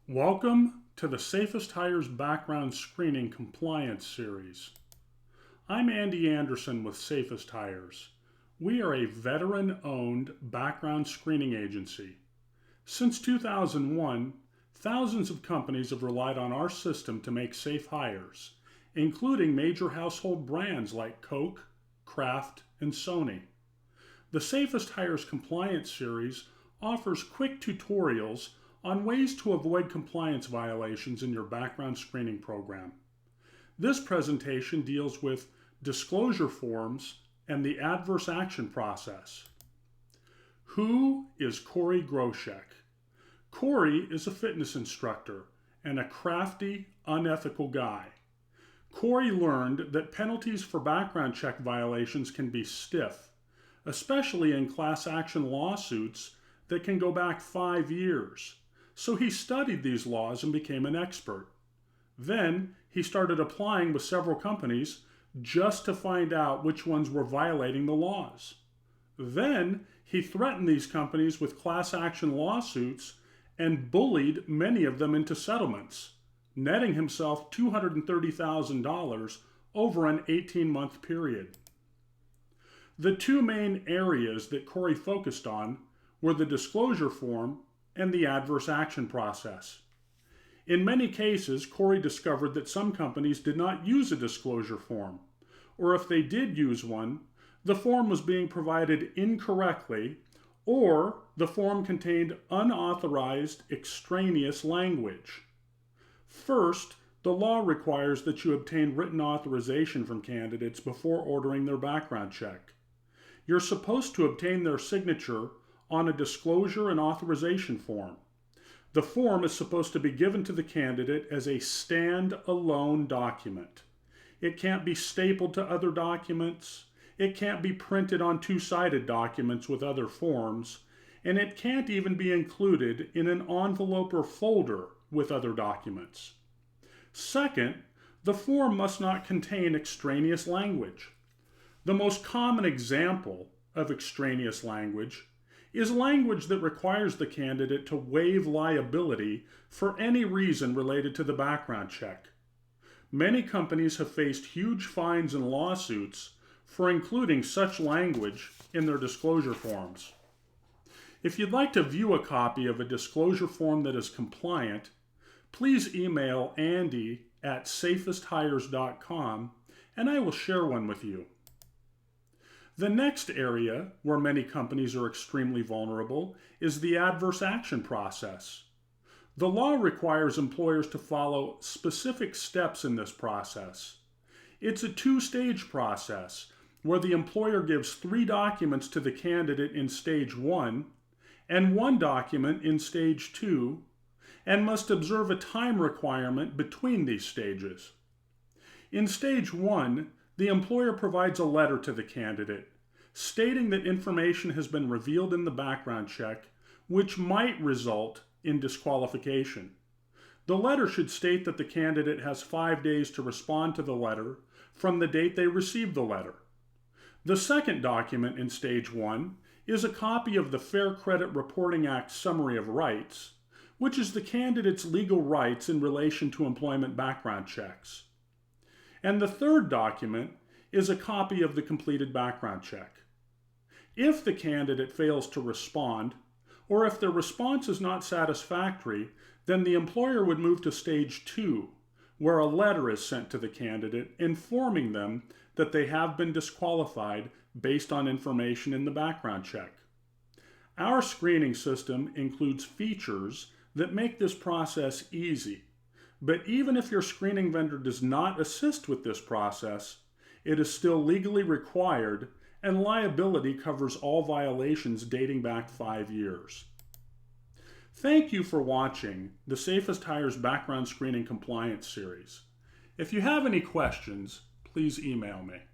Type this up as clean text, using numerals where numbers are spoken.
Welcome to the SafestHires Background Screening Compliance Series. I'm Andy Anderson with SafestHires. We are a veteran-owned background screening agency. Since 2001, thousands of companies have relied on our system to make safe hires, including major household brands like Coke, Kraft, and Sony. The SafestHires Compliance Series offers quick tutorials on ways to avoid compliance violations in your background screening program. This presentation deals with disclosure forms and the adverse action process. Who is Corey Shaq? Corey is a fitness instructor and a crafty, unethical guy. Corey learned that penalties for background check violations can be stiff, especially in class action lawsuits that can go back 5 years. So he studied these laws and became an expert. Then he started applying with several companies just to find out which ones were violating the laws. Then he threatened these companies with class action lawsuits and bullied many of them into settlements, netting himself $230,000 over an 18-month period. The two main areas that Corey focused on were the disclosure form and the adverse action process. In many cases, Corey discovered that some companies did not use a disclosure form, or if they did use one, the form was being provided incorrectly, or the form contained unauthorized extraneous language. First, the law requires that you obtain written authorization from candidates before ordering their background check. You're supposed to obtain their signature on a disclosure and authorization form. The form is supposed to be given to the candidate as a stand-alone document. It can't be stapled to other documents, it can't be printed on two-sided documents with other forms, and it can't even be included in an envelope or folder with other documents. Second, the form must not contain extraneous language. The most common example of extraneous language is language that requires the candidate to waive liability for any reason related to the background check. Many companies have faced huge fines and lawsuits for including such language in their disclosure forms. If you'd like to view a copy of a disclosure form that is compliant, please email andy@safesthires.com and I will share one with you. The next area where many companies are extremely vulnerable is the adverse action process. The law requires employers to follow specific steps in this process. It's a two-stage process where the employer gives 3 documents to the candidate in stage 1 and 1 document in stage 2 and must observe a time requirement between these stages. In stage 1, the employer provides a letter to the candidate stating that information has been revealed in the background check which might result in disqualification. The letter should state that the candidate has 5 days to respond to the letter from the date they received the letter. The second document in stage 1 is a copy of the Fair Credit Reporting Act Summary of Rights, which is the candidate's legal rights in relation to employment background checks. And the third document is a copy of the completed background check. If the candidate fails to respond, or if their response is not satisfactory, then the employer would move to stage 2, where a letter is sent to the candidate informing them that they have been disqualified based on information in the background check. Our screening system includes features that make this process easy. But even if your screening vendor does not assist with this process, it is still legally required and liability covers all violations dating back 5 years. Thank you for watching the SafestHires Background Screening Compliance Series. If you have any questions, please email me.